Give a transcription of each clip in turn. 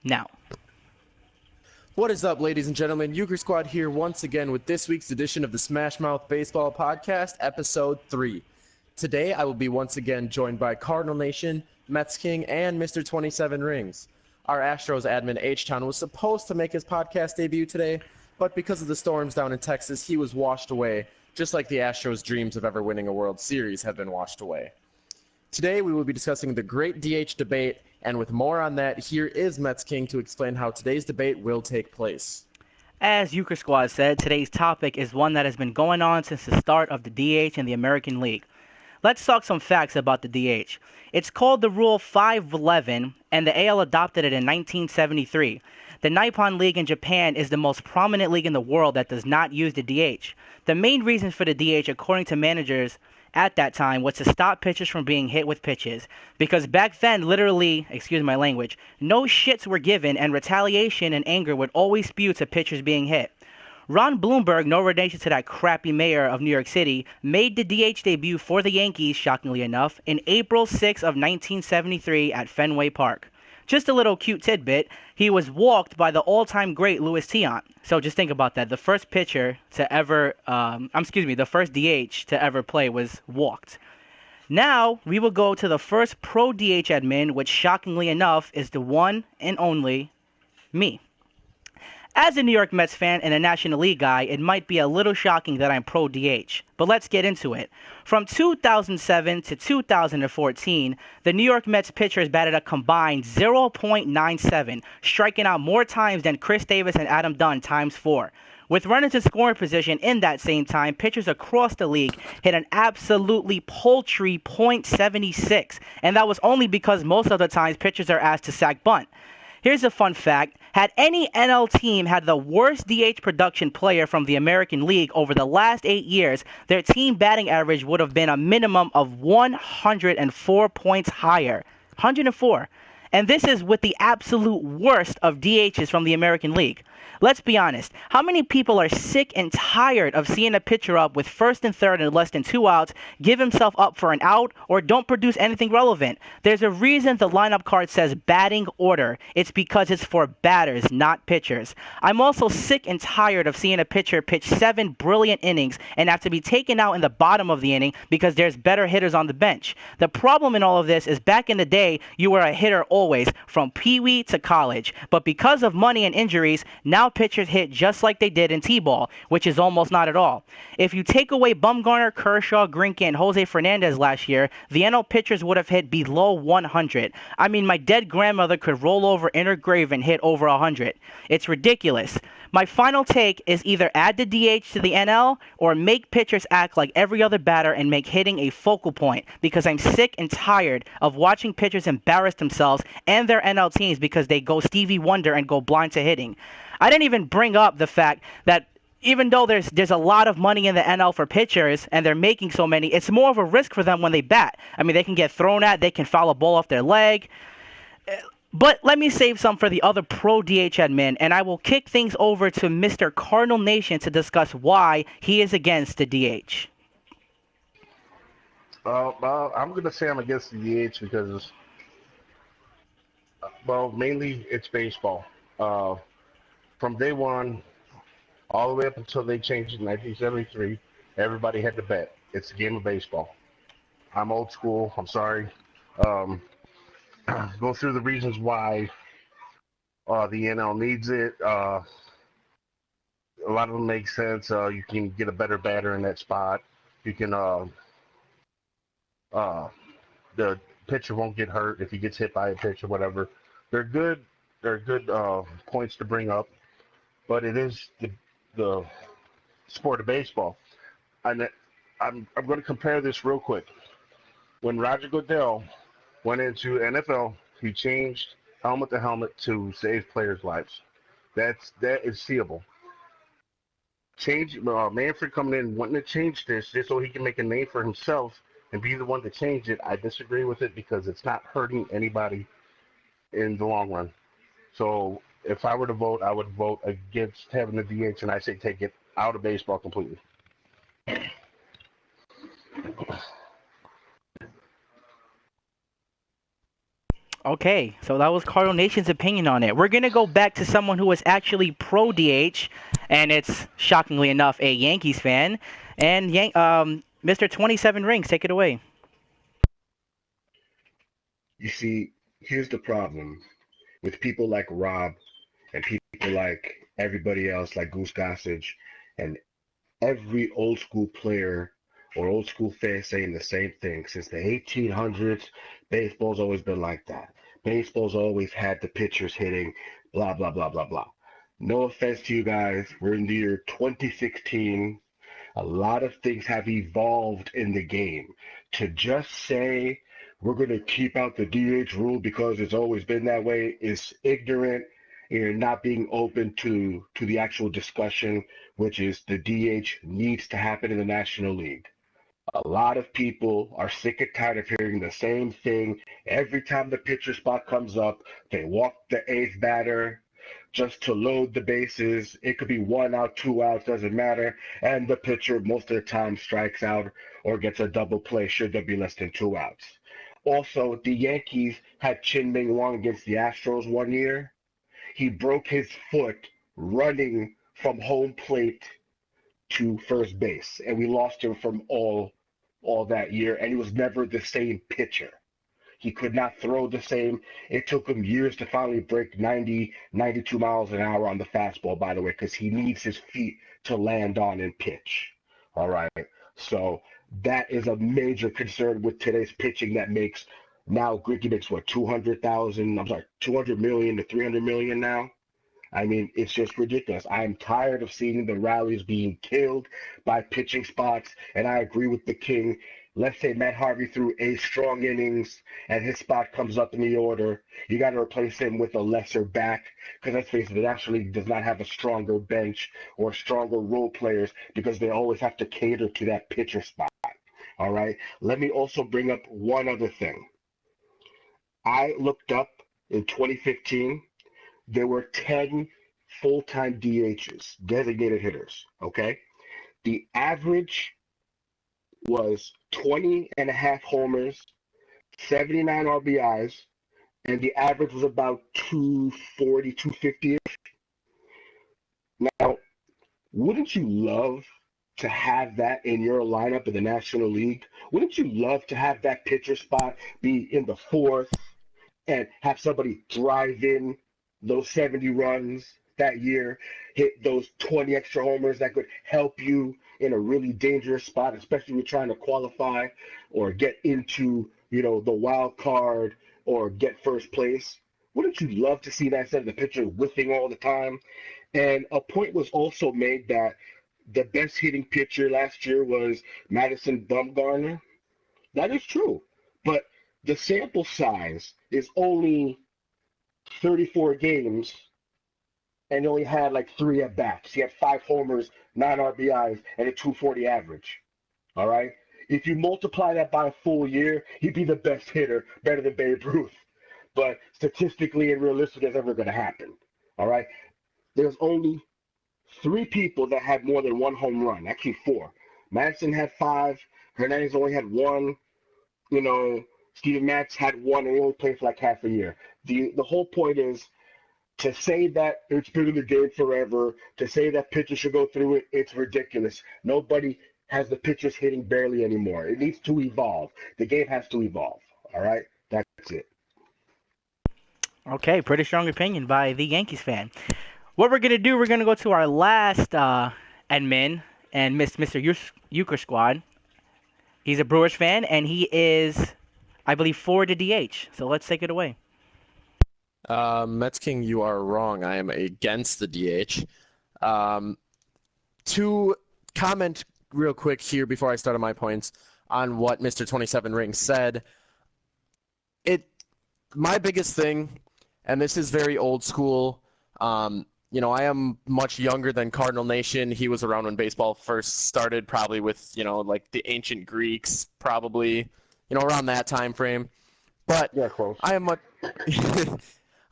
now. What is up, ladies and gentlemen? Euchre Squad here once again with this week's edition of the Smashmouth Baseball Podcast, Episode 3. Today, I will be once again joined by Cardinal Nation, Mets King, and Mr. 27 Rings. Our Astros admin H-Town was supposed to make his podcast debut today, but because of the storms down in Texas, he was washed away, just like the Astros' dreams of ever winning a World Series have been washed away. Today, we will be discussing the great DH debate, and with more on that, here is Mets King to explain how today's debate will take place. As Euchre Squad said, today's topic is one that has been going on since the start of the DH in the American League. Let's talk some facts about the DH. It's called the Rule 511, and the AL adopted it in 1973. The Nippon League in Japan is the most prominent league in the world that does not use the DH. The main reason for the DH, according to managers at that time, was to stop pitchers from being hit with pitches. Because back then, literally, excuse my language, no shits were given and retaliation and anger would always spew to pitchers being hit. Ron Bloomberg, no relation to that crappy mayor of New York City, made the DH debut for the Yankees, shockingly enough, in April 6 of 1973 at Fenway Park. Just a little cute tidbit, he was walked by the all-time great Louis Tiant. So just think about that. The first pitcher to ever, the first DH to ever play was walked. Now, we will go to the first pro DH admin, which shockingly enough is the one and only me. As a New York Mets fan and a National League guy, it might be a little shocking that I'm pro DH, but let's get into it. From 2007 to 2014, the New York Mets pitchers batted a combined 0.97, striking out more times than Chris Davis and Adam Dunn times 4. With runners in scoring position in that same time, pitchers across the league hit an absolutely paltry .76, and that was only because most of the times pitchers are asked to sack bunt. Here's a fun fact. Had any NL team had the worst DH production player from the American League over the last 8 years, their team batting average would have been a minimum of 104 points higher. 104. And this is with the absolute worst of DHs from the American League. Let's be honest. How many people are sick and tired of seeing a pitcher up with first and third and less than 2 outs, give himself up for an out, or don't produce anything relevant? There's a reason the lineup card says batting order. It's because it's for batters, not pitchers. I'm also sick and tired of seeing a pitcher pitch 7 brilliant innings and have to be taken out in the bottom of the inning because there's better hitters on the bench. The problem in all of this is back in the day, you were a hitter always, from Pee-wee to college. But because of money and injuries, now pitchers hit just like they did in T-ball, which is almost not at all. If you take away Bumgarner, Kershaw, Greinke, and Jose Fernandez last year, the NL pitchers would have hit below 100. I mean, my dead grandmother could roll over in her grave and hit over 100. It's ridiculous. My final take is either add the DH to the NL or make pitchers act like every other batter and make hitting a focal point, because I'm sick and tired of watching pitchers embarrass themselves and their NL teams because they go Stevie Wonder and go blind to hitting. I didn't even bring up the fact that even though there's a lot of money in the NL for pitchers and they're making so many, it's more of a risk for them when they bat. I mean, they can get thrown at, they can foul a ball off their leg. But let me save some for the other pro DH admin, and I will kick things over to Mr. Cardinal Nation to discuss why he is against the DH. I'm going to say I'm against the DH because, mainly it's baseball. From day one, all the way up until they changed it in 1973, everybody had to bet. It's a game of baseball. I'm old school. I'm sorry. Go through the reasons why the NL needs it. A lot of them make sense. You can get a better batter in that spot. You can the pitcher won't get hurt if he gets hit by a pitch or whatever. They're good. They're good points to bring up, but it is the sport of baseball. And I'm going to compare this real quick. When Roger Goodell went into NFL, he changed helmet to helmet to save players' lives. That is seeable. Manfred coming in wanting to change this just so he can make a name for himself and be the one to change it. I disagree with it because it's not hurting anybody in the long run. So if I were to vote, I would vote against having the DH, and I say take it out of baseball completely. Okay, so that was Cardinal Nation's opinion on it. We're gonna go back to someone who was actually pro DH, and it's shockingly enough a Yankees fan. And Mr. 27 Rings, take it away. You see, here's the problem with people like Rob and people like everybody else, like Goose Gossage, and every old school player or old school fan saying the same thing. Since the 1800s, baseball's always been like that. Baseball's always had the pitchers hitting, blah, blah, blah, blah, blah. No offense to you guys. We're in the year 2016. A lot of things have evolved in the game. To just say we're going to keep out the DH rule because it's always been that way is ignorant. You're not being open to the actual discussion, which is the DH needs to happen in the National League. A lot of people are sick and tired of hearing the same thing every time the pitcher spot comes up. They walk the eighth batter just to load the bases. It could be 1 out, 2 outs, doesn't matter. And the pitcher most of the time strikes out or gets a double play should there be less than 2 outs. Also, the Yankees had Chin Ming Wang against the Astros one year. He broke his foot running from home plate to first base, and we lost him from all that year, and he was never the same pitcher. He could not throw the same. It took him years to finally break 90, 92 miles an hour on the fastball, by the way, because he needs his feet to land on and pitch. All right. So that is a major concern with today's pitching that makes now Gricky makes what, 200,000, I'm sorry, 200 million to 300 million now. I mean, it's just ridiculous. I'm tired of seeing the rallies being killed by pitching spots, and I agree with the king. Let's say Matt Harvey threw 8 strong innings and his spot comes up in the order. You got to replace him with a lesser back because let's face it, it actually does not have a stronger bench or stronger role players because they always have to cater to that pitcher spot. All right. Let me also bring up one other thing. I looked up in 2015 there were 10 full-time DHs, designated hitters, okay? The average was 20 and a half homers, 79 RBIs, and the average was about 240, 250. Now, wouldn't you love to have that in your lineup in the National League? Wouldn't you love to have that pitcher spot be in the fourth and have somebody drive in those 70 runs that year, hit those 20 extra homers that could help you in a really dangerous spot, especially when trying to qualify or get into, the wild card or get first place? Wouldn't you love to see that instead of the pitcher whiffing all the time? And a point was also made that the best hitting pitcher last year was Madison Bumgarner. That is true. But the sample size is only 34 games and only had like 3 at bats. He had 5 homers, 9 RBIs, and a 240 average. All right? If you multiply that by a full year, he'd be the best hitter, better than Babe Ruth. But statistically and realistically, that's never going to happen. All right? There's only 3 people that had more than 1 home run, actually 4. Madison had 5. Hernandez only had 1. Steven Matz had 1, and he only played for like half a year. The whole point is to say that it's been in the game forever, to say that pitchers should go through it, it's ridiculous. Nobody has the pitchers hitting barely anymore. It needs to evolve. The game has to evolve. All right? That's it. Okay, pretty strong opinion by the Yankees fan. What we're gonna do, we're gonna go to our last admin and Mr. Euchre Squad. He's a Brewers fan, and he is, I believe, for the DH. So let's take it away. Mets King, you are wrong. I am against the DH. To comment real quick here before I start on my points on what Mr. 27 Rings said, my biggest thing, and this is very old school, I am much younger than Cardinal Nation. He was around when baseball first started, probably with, like the ancient Greeks, probably, around that time frame. But Yeah, close. I am much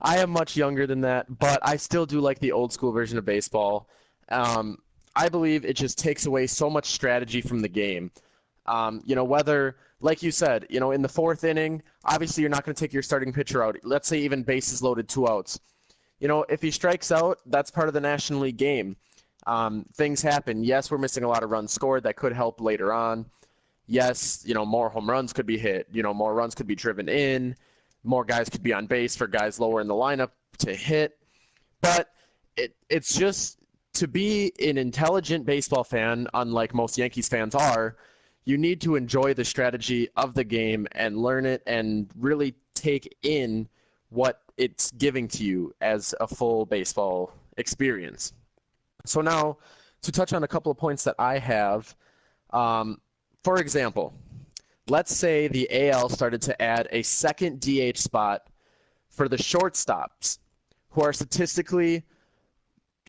I am much younger than that, but I still do like the old school version of baseball. I believe it just takes away so much strategy from the game. Whether, like you said, in the fourth inning, obviously you're not going to take your starting pitcher out. Let's say even bases loaded, 2 outs. If he strikes out, that's part of the National League game. Things happen. Yes, we're missing a lot of runs scored. That could help later on. Yes, more home runs could be hit. More runs could be driven in. More guys could be on base for guys lower in the lineup to hit. But it's just, to be an intelligent baseball fan, unlike most Yankees fans are, you need to enjoy the strategy of the game and learn it and really take in what it's giving to you as a full baseball experience. So now, to touch on a couple of points that I have, for example, let's say the AL started to add a second DH spot for the shortstops, who are statistically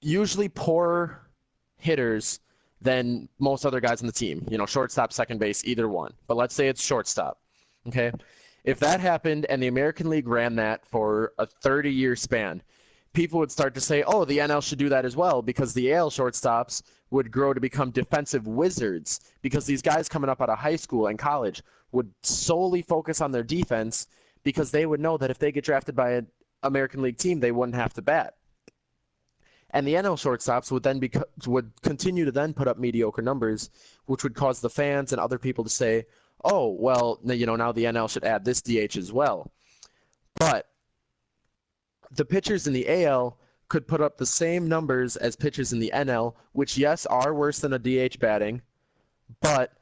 usually poorer hitters than most other guys on the team. Shortstop, second base, either one. But let's say it's shortstop. Okay? If that happened and the American League ran that for a 30-year span, people would start to say, oh, the NL should do that as well, because the AL shortstops would grow to become defensive wizards, because these guys coming up out of high school and college would solely focus on their defense, because they would know that if they get drafted by an American League team, they wouldn't have to bat. And the NL shortstops would continue to then put up mediocre numbers, which would cause the fans and other people to say, oh, well, now the NL should add this DH as well. But the pitchers in the AL could put up the same numbers as pitchers in the NL, which, yes, are worse than a DH batting, but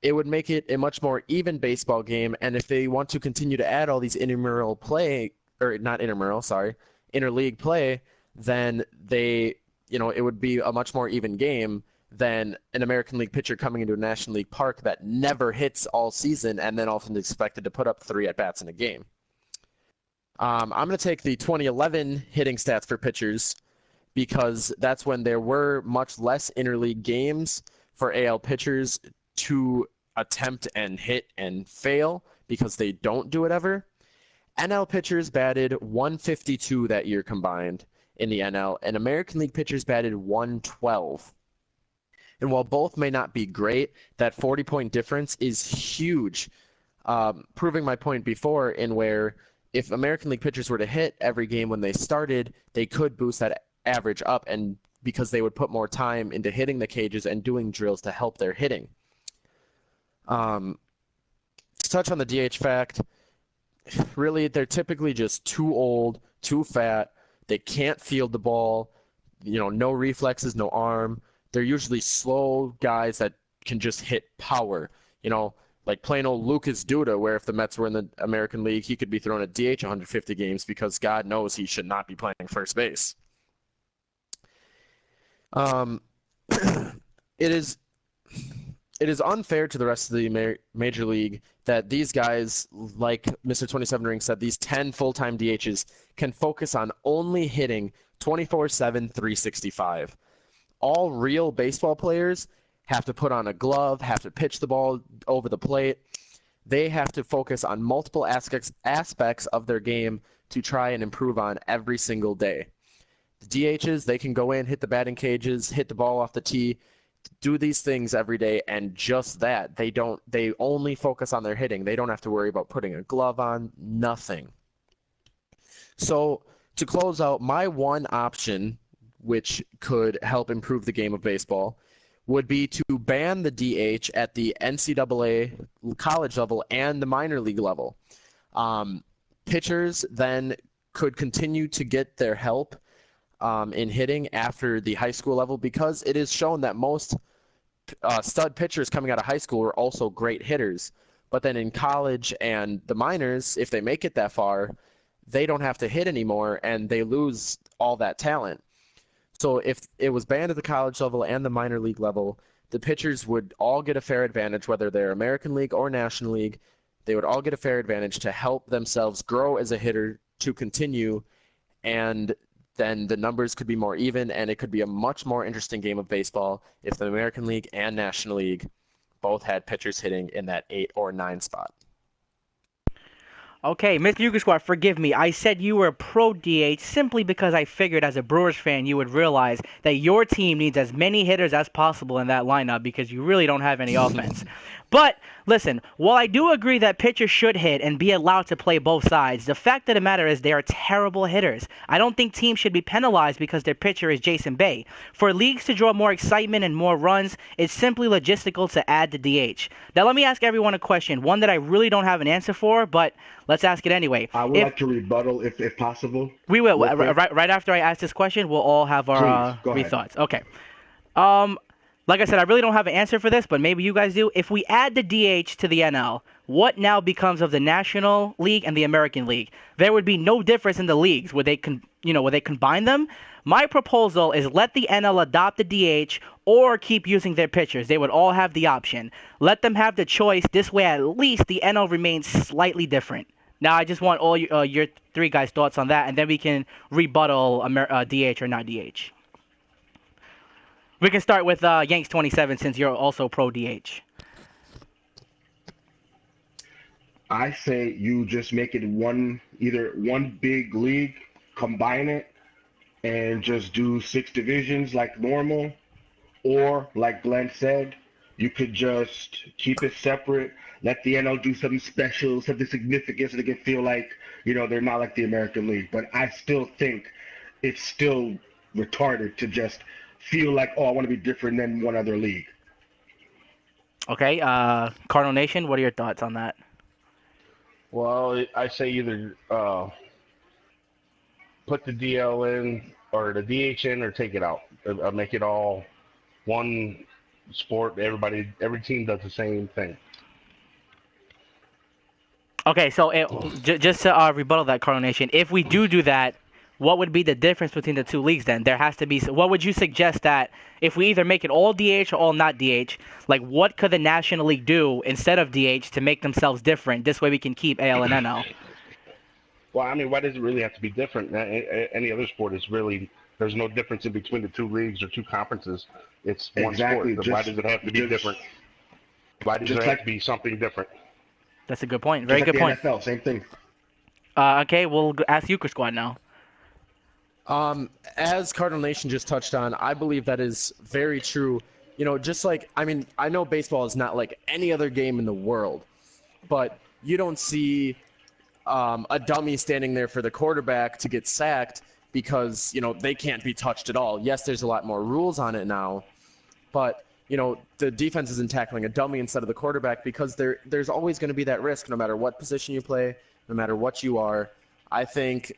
it would make it a much more even baseball game. And if they want to continue to add all these interleague play, then it would be a much more even game than an American League pitcher coming into a National League park that never hits all season and then often expected to put up 3 at-bats in a game. I'm going to take the 2011 hitting stats for pitchers, because that's when there were much less interleague games for AL pitchers to attempt and hit and fail, because they don't do it ever. NL pitchers batted 152 that year combined in the NL, and American League pitchers batted 112. And while both may not be great, that 40-point difference is huge, proving my point before, in where if American League pitchers were to hit every game when they started, they could boost that average up, and because they would put more time into hitting the cages and doing drills to help their hitting. To touch on the DH fact, really, they're typically just too old, too fat. They can't field the ball, no reflexes, no arm. They're usually slow guys that can just hit power, like plain old Lucas Duda, where if the Mets were in the American League, he could be thrown at DH 150 games, because God knows he should not be playing first base. It is unfair to the rest of the Major League that these guys, like Mr. 27 Ring said, these 10 full-time DHs can focus on only hitting 24/7, 365. All real baseball players have to put on a glove, have to pitch the ball over the plate. They have to focus on multiple aspects of their game to try and improve on every single day. The DHs, they can go in, hit the batting cages, hit the ball off the tee, do these things every day, and just that. They only focus on their hitting. They don't have to worry about putting a glove on, nothing. So to close out, my one option, which could help improve the game of baseball, would be to ban the DH at the NCAA college level and the minor league level. Pitchers then could continue to get their help in hitting after the high school level, because it is shown that most stud pitchers coming out of high school are also great hitters. But then in college and the minors, if they make it that far, they don't have to hit anymore, and they lose all that talent. So if it was banned at the college level and the minor league level, the pitchers would all get a fair advantage, whether they're American League or National League. They would all get a fair advantage to help themselves grow as a hitter to continue, and then the numbers could be more even, and it could be a much more interesting game of baseball if the American League and National League both had pitchers hitting in that 8 or 9 spot. Okay, Mr. Yuka Squad, forgive me. I said you were pro DH simply because I figured as a Brewers fan you would realize that your team needs as many hitters as possible in that lineup, because you really don't have any offense. But listen, while I do agree that pitchers should hit and be allowed to play both sides, the fact of the matter is they are terrible hitters. I don't think teams should be penalized because their pitcher is Jason Bay. For leagues to draw more excitement and more runs, it's simply logistical to add the DH. Now let me ask everyone a question, one that I really don't have an answer for, but let's ask it anyway. I would like to rebuttal if possible. We will. Real quick. Right after I ask this question, we'll all have our Please, go ahead. thoughts. Okay. Like I said, I really don't have an answer for this, but maybe you guys do. If we add the DH to the NL, what now becomes of the National League and the American League? There would be no difference in the leagues. Would they combine them? My proposal is let the NL adopt the DH or keep using their pitchers. They would all have the option. Let them have the choice. This way, at least the NL remains slightly different. Now, I just want all your three guys' thoughts on that, and then we can rebuttal DH or not DH. We can start with Yanks 27 since you're also pro DH. I say you just make it either one big league, combine it, and just do 6 divisions like normal, or like Glenn said, you could just keep it separate, let the NL do something special, something significant, so they can feel like, they're not like the American League. But I still think it's still retarded to just feel like, oh, I want to be different than one other league. Okay, Cardinal Nation, what are your thoughts on that? Well, I say either put the DL in or the DH in or take it out. Make it all one sport. Every team does the same thing. Okay, so just to rebuttal that, Cardinal Nation, if we do that, what would be the difference between the two leagues then? There has to be. What would you suggest that if we either make it all DH or all not DH, like what could the National League do instead of DH to make themselves different? This way we can keep AL and NL. Well, I mean, why does it really have to be different? Any other sport is really, there's no difference in between the two leagues or two conferences. It's one Exactly. sport. So why does it have to be different? Why does there have to be something different? That's a good point. Very good point. NFL, same thing. Okay, we'll ask Euchre Squad now. As Cardinal Nation just touched on, I believe that is very true. Just like, I know baseball is not like any other game in the world, but you don't see a dummy standing there for the quarterback to get sacked because, they can't be touched at all. Yes, there's a lot more rules on it now, but, the defense isn't tackling a dummy instead of the quarterback because there's always going to be that risk no matter what position you play, no matter what you are. I think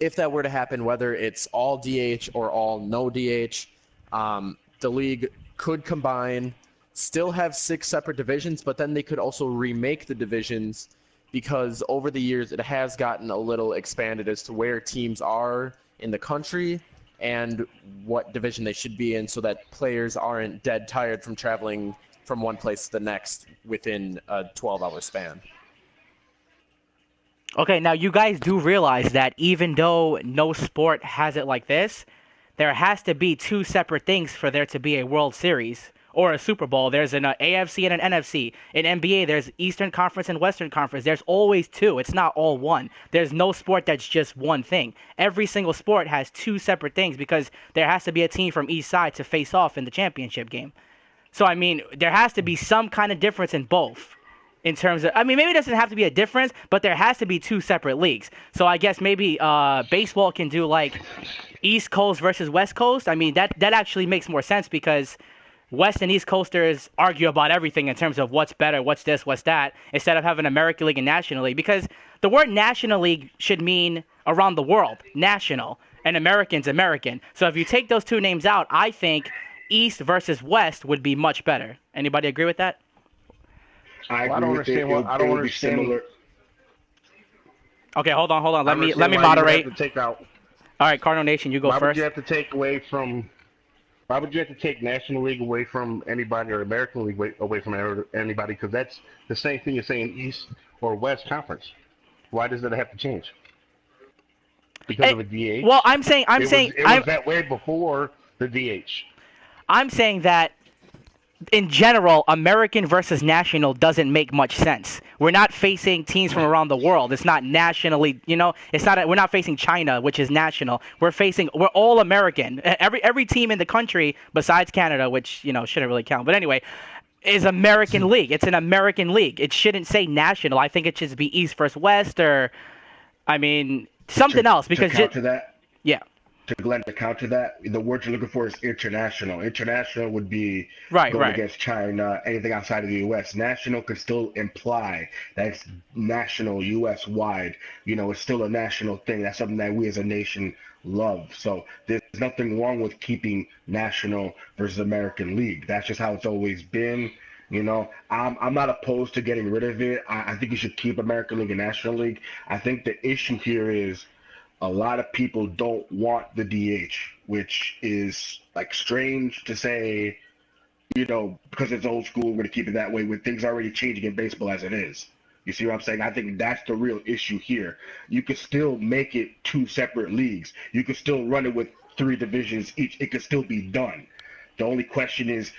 if that were to happen, whether it's all DH or all no DH, the league could combine, still have 6 separate divisions, but then they could also remake the divisions because over the years it has gotten a little expanded as to where teams are in the country and what division they should be in so that players aren't dead tired from traveling from one place to the next within a 12-hour span. Okay, now you guys do realize that even though no sport has it like this, there has to be 2 separate things for there to be a World Series or a Super Bowl. There's an AFC and an NFC. In NBA, there's Eastern Conference and Western Conference. There's always 2. It's not all one. There's no sport that's just one thing. Every single sport has 2 separate things because there has to be a team from each side to face off in the championship game. So, there has to be some kind of difference in both. In terms of, maybe it doesn't have to be a difference, but there has to be 2 separate leagues. So I guess maybe baseball can do like East Coast versus West Coast. That actually makes more sense because West and East Coasters argue about everything in terms of what's better, what's this, what's that, instead of having American League and National League. Because the word National League should mean around the world, national, and American's American. So if you take those 2 names out, I think East versus West would be much better. Anybody agree with that? I don't understand what I don't understand. Okay, hold on. Let me moderate. Have to take out. All right, Cardinal Nation, you go first. Why would you have to take away from? Why would you have to take National League away from anybody or American League away from anybody? Because that's the same thing as saying East or West Conference. Why does it have to change? Because of a DH. Well, it was that way before the DH. I'm saying that in general, American versus national doesn't make much sense. We're not facing teams from around the world. It's not nationally, we're not facing China, which is national. We're all American. Every team in the country besides Canada, which, shouldn't really count. But anyway, is American League. It's an American League. It shouldn't say national. I think it should be East versus West, or I mean something else, To because counter that, yeah, to counter that, the word you're looking for is international. International would be right, going right, against China, anything outside of the U.S. National could still imply that it's national, U.S. wide. It's still a national thing. That's something that we as a nation love. So there's nothing wrong with keeping national versus American League. That's just how it's always been. I'm not opposed to getting rid of it. I think you should keep American League and National League. I think the issue here is a lot of people don't want the DH, which is like strange to say, because it's old school, we're going to keep it that way with things already changing in baseball as it is. You see what I'm saying? I think that's the real issue here. You could still make it two separate leagues. You could still run it with three divisions each. It could still be done. The only question is,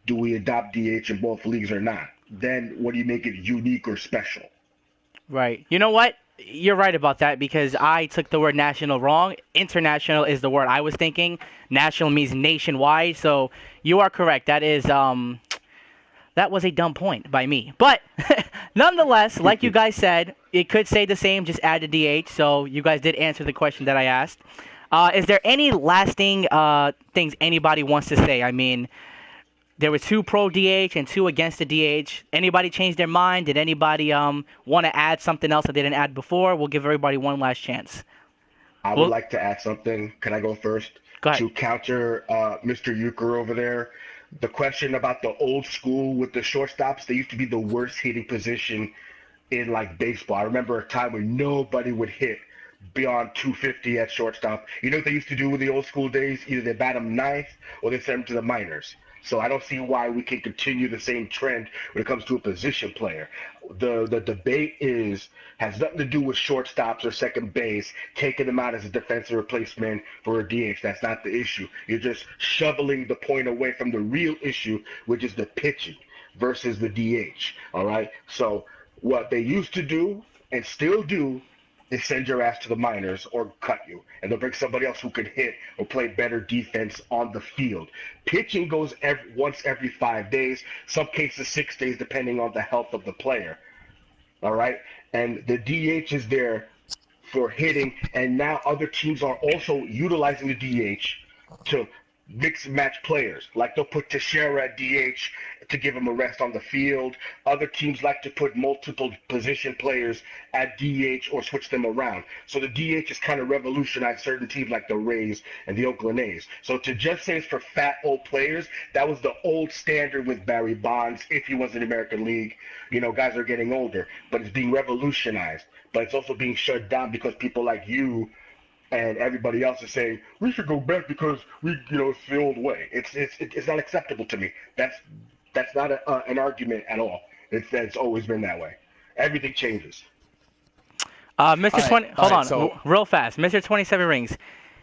do we adopt DH in both leagues or not? Then what do you make it unique or special? right. You know what? You're right about that, because I took the word national wrong. International is the word I was thinking. National means nationwide, so you are correct. That was a dumb point by me. But nonetheless, like you guys said, it could say the same, just add the DH. So you guys did answer the question that I asked. Is there any lasting things anybody wants to say? I mean, there were 2 pro DH and 2 against the DH. Anybody change their mind? Did anybody want to add something else that they didn't add before? We'll give everybody one last chance. I would like to add something. Can I go first? Go ahead. To counter Mr. Euchre over there, the question about the old school with the shortstops, they used to be the worst hitting position in like baseball. I remember a time when nobody would hit beyond 250 at shortstop. You know what they used to do in the old school days? Either they bat them ninth or they send them to the minors. So I don't see why we can continue the same trend when it comes to a position player. The debate has nothing to do with shortstops or second base, taking them out as a defensive replacement for a DH. That's not the issue. You're just shoveling the point away from the real issue, which is the pitching versus the DH. All right. So what they used to do and still do is send your ass to the minors or cut you, and they'll bring somebody else who can hit or play better defense on the field. Pitching goes once every 5 days, some cases 6 days, depending on the health of the player. All right, and the DH is there for hitting, and now other teams are also utilizing the DH to mix and match players. Like they'll put Teixeira at DH to give him a rest on the field. Other teams like to put multiple position players at DH or switch them around. So the DH has kind of revolutionized certain teams like the Rays and the Oakland A's. So to just say it's for fat old players, that was the old standard with Barry Bonds if he was in the American League. Guys are getting older, but it's being revolutionized. But it's also being shut down because people like you and everybody else is saying we should go back because it's the old way. It's not acceptable to me. That's not an argument at all. It's always been that way. Everything changes. Mr. 20, hold on, real fast. Mr. 27 Rings,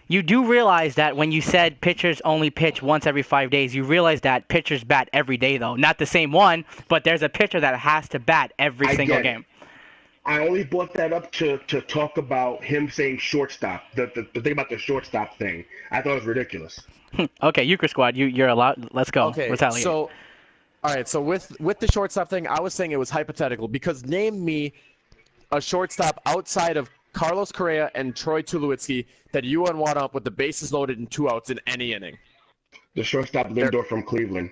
you do realize that when you said pitchers only pitch once every 5 days, you realize that pitchers bat every day, though. Not the same one, but there's a pitcher that has to bat every single game. I only brought that up to talk about him saying shortstop. The thing about the shortstop thing, I thought it was ridiculous. Okay, Euchre Squad, you're allowed. Let's go. Okay, Retaliate. so, all right, so with the shortstop thing, I was saying it was hypothetical because name me a shortstop outside of Carlos Correa and Troy Tulowitzki that you would want up with the bases loaded and 2 outs in any inning. The shortstop Lindor from Cleveland.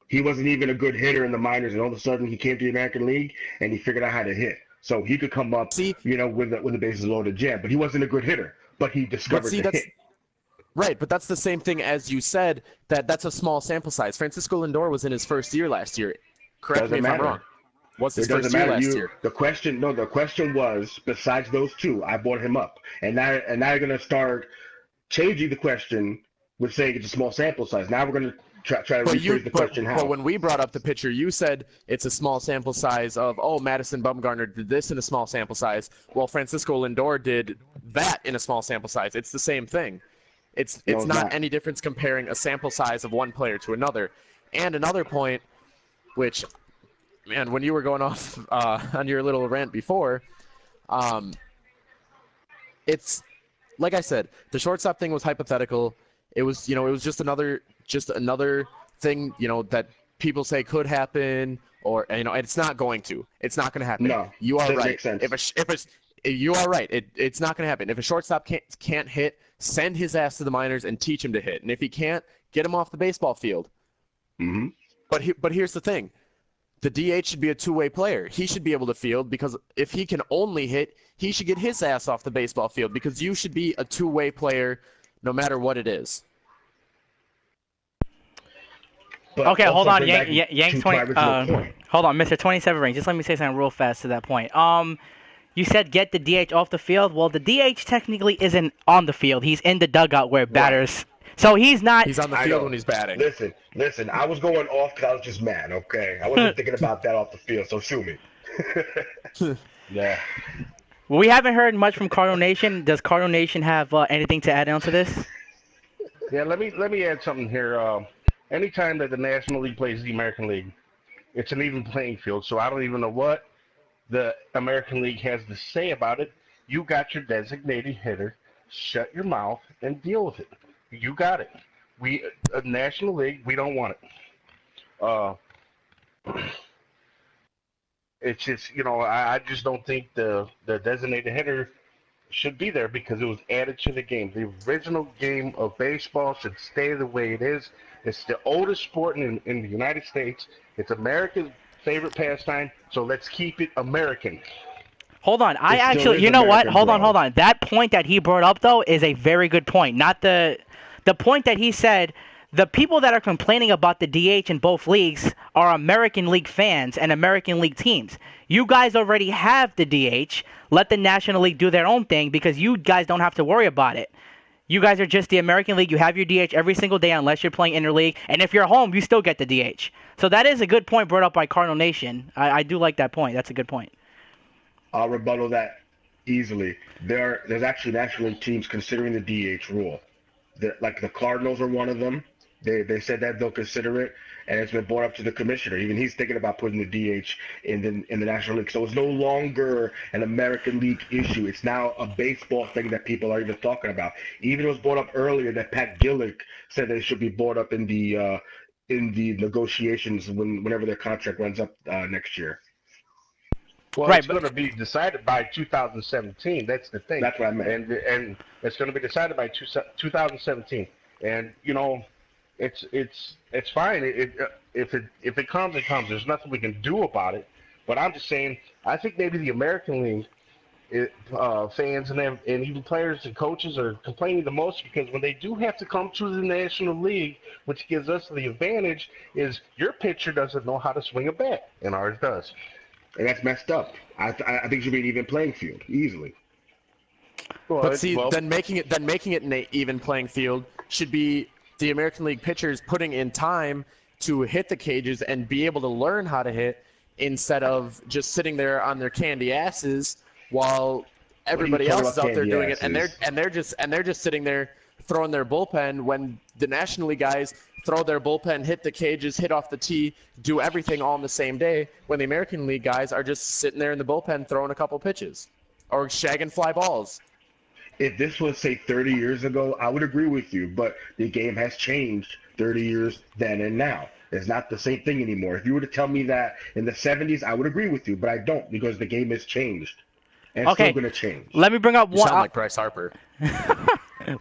He wasn't even a good hitter in the minors, and all of a sudden he came to the American League and he figured out how to hit. So he could come up, with the bases loaded jam, but he wasn't a good hitter. But he discovered the hit. Right, but that's the same thing as you said. That's a small sample size. Francisco Lindor was in his first year last year. Correct me if I'm wrong. What's his first year last year? The question was, besides those 2, I brought him up, and now you're gonna start changing the question with saying it's a small sample size. Now we're gonna try to rephrase the question. How? But when we brought up the pitcher, you said it's a small sample size of, Madison Bumgarner did this in a small sample size. Well, Francisco Lindor did that in a small sample size. It's the same thing. It's not any difference comparing a sample size of one player to another. And another point, which, man, when you were going off on your little rant before, it's like I said, the shortstop thing was hypothetical. It was, it was just another thing, that people say could happen, or it's not going to. It's not going to happen. No, You are doesn't right. make sense. You are right. It's not going to happen. If a shortstop can't hit, send his ass to the minors and teach him to hit. And if he can't, get him off the baseball field. Mm-hmm. But here's the thing. The DH should be a two-way player. He should be able to field, because if he can only hit, he should get his ass off the baseball field, because you should be a two-way player no matter what it is. But Okay, also hold on, bring back Yank's to 20. my original point. Hold on, Mr. 27 ring. Just let me say something real fast to that point. You said get the DH off the field. Well, the DH technically isn't on the field. He's in the dugout where batters. So he's not. He's on the field when he's batting. Listen. I was going off because I was just mad. Okay, I wasn't thinking about that off the field. So shoot me. Yeah. We haven't heard much from Cardinal Nation. Does Cardinal Nation have anything to add on to this? Yeah, let me add something here. Anytime that the National League plays the American League, it's an even playing field. So I don't even know what the American League has to say about it. You got your designated hitter. Shut your mouth and deal with it. You got it. A National League, we don't want it. It's just, I just don't think the designated hitter should be there because it was added to the game. The original game of baseball should stay the way it is. It's the oldest sport in the United States. It's America's favorite pastime, so let's keep it American. Hold on. You know what? Hold on. That point that he brought up, though, is a very good point. Not the point that he said, the people that are complaining about the DH in both leagues are American League fans and American League teams. You guys already have the DH. Let the National League do their own thing because you guys don't have to worry about it. You guys are just the American League. You have your DH every single day unless you're playing interleague. And if you're home, you still get the DH. So that is a good point brought up by Cardinal Nation. I do like that point. That's a good point. I'll rebuttal that easily. There's actually National League teams considering the DH rule. Like the Cardinals are one of them. They said that they'll consider it, and it's been brought up to the commissioner. Even he's thinking about putting the DH in the National League. So it's no longer an American League issue. It's now a baseball thing that people are even talking about. Even it was brought up earlier that Pat Gillick said that it should be brought up in the negotiations whenever their contract runs up next year. Well, right, it's going to be decided by 2017. That's the thing. That's what I meant. And it's going to be decided by 2017. And it's fine. If it comes, it comes. There's nothing we can do about it. But I'm just saying, I think maybe the American League fans and even players and coaches are complaining the most because when they do have to come to the National League, which gives us the advantage, is your pitcher doesn't know how to swing a bat, and ours does. And that's messed up. I think it should be an even playing field, easily. But see, then making it an even playing field should be the American League pitchers putting in time to hit the cages and be able to learn how to hit instead of just sitting there on their candy asses while everybody else is out there doing it, and they're just sitting there throwing their bullpen when the National League guys throw their bullpen, hit the cages, hit off the tee, do everything all in the same day, when the American League guys are just sitting there in the bullpen throwing a couple pitches or shagging fly balls. If this was, say, 30 years ago, I would agree with you, but the game has changed 30 years then and now. It's not the same thing anymore. If you were to tell me that in the 70s, I would agree with you, but I don't because the game has changed. And it's still going to change. Let me bring up one. You sound like Bryce Harper.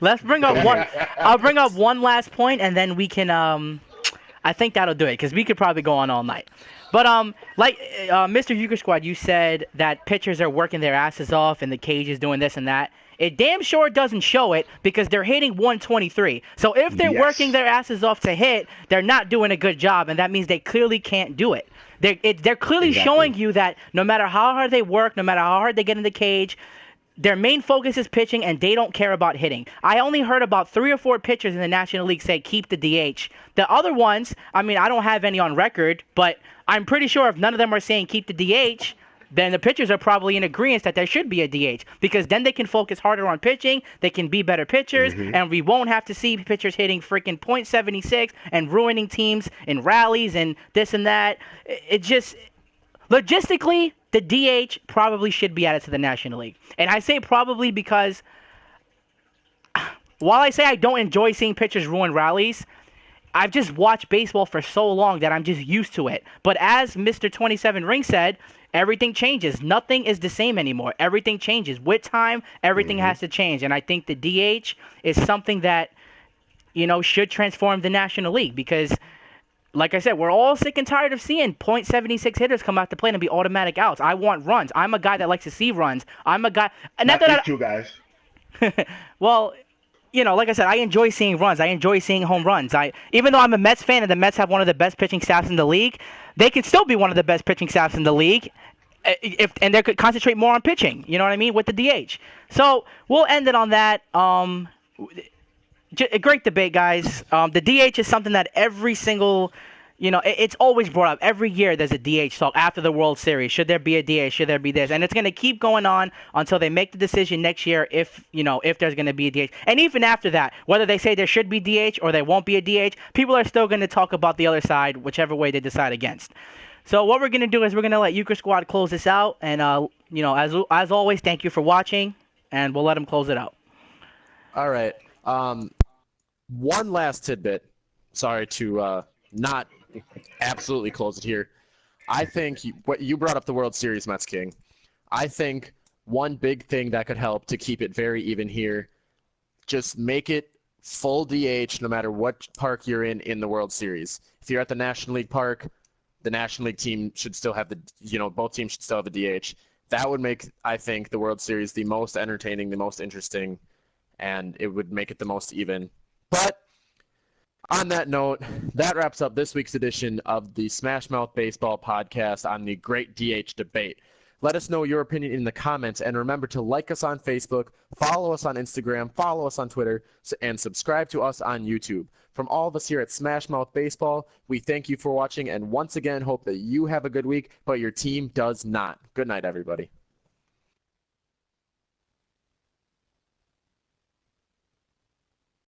Let's bring up one. I'll bring up one last point, and then we can. I think that'll do it because we could probably go on all night. But Mr. Euchre Squad, you said that pitchers are working their asses off and the cage is doing this and that. It damn sure doesn't show it because they're hitting 123. So if they're working their asses off to hit, they're not doing a good job, and that means they clearly can't do it. They're clearly showing you that no matter how hard they work, no matter how hard they get in the cage, their main focus is pitching, and they don't care about hitting. I only heard about 3 or 4 pitchers in the National League say keep the DH. The other ones, I mean, I don't have any on record, but I'm pretty sure if none of them are saying keep the DH, then the pitchers are probably in agreement that there should be a DH because then they can focus harder on pitching, they can be better pitchers, and we won't have to see pitchers hitting freaking .76 and ruining teams in rallies and this and that. It just, logistically, the DH probably should be added to the National League. And I say probably because while I say I don't enjoy seeing pitchers ruin rallies, I've just watched baseball for so long that I'm just used to it. But as Mr. 27 Ring said, everything changes. Nothing is the same anymore. Everything changes. With time, everything Mm-hmm. has to change. And I think the DH is something that, should transform the National League because, like I said, we're all sick and tired of seeing .76 hitters come out to play and be automatic outs. I want runs. I'm a guy that likes to see runs. I'm a guy. Not Not these that two guys. well, like I said, I enjoy seeing runs. I enjoy seeing home runs. Even though I'm a Mets fan and the Mets have one of the best pitching staffs in the league, they can still be one of the best pitching staffs in the league and they could concentrate more on pitching. You know what I mean with the DH. So we'll end it on that. A great debate, guys. The DH is something that every single, it's always brought up. Every year there's a DH talk after the World Series. Should there be a DH? Should there be this? And it's going to keep going on until they make the decision next year if there's going to be a DH. And even after that, whether they say there should be DH or there won't be a DH, people are still going to talk about the other side, whichever way they decide against. So what we're going to do is we're going to let Euchre Squad close this out. And, as always, thank you for watching. And we'll let them close it out. All right. One last tidbit. Sorry to not absolutely close it here. I think what you brought up the World Series, Mets King. I think one big thing that could help to keep it very even here, just make it full DH no matter what park you're in the World Series. If you're at the National League park, the National League team should still have both teams should still have a DH. That would make, I think, the World Series the most entertaining, the most interesting, and it would make it the most even. But on that note, that wraps up this week's edition of the Smashmouth Baseball Podcast on the Great DH Debate. Let us know your opinion in the comments, and remember to like us on Facebook, follow us on Instagram, follow us on Twitter, and subscribe to us on YouTube. From all of us here at Smashmouth Baseball, we thank you for watching, and once again hope that you have a good week, but your team does not. Good night, everybody.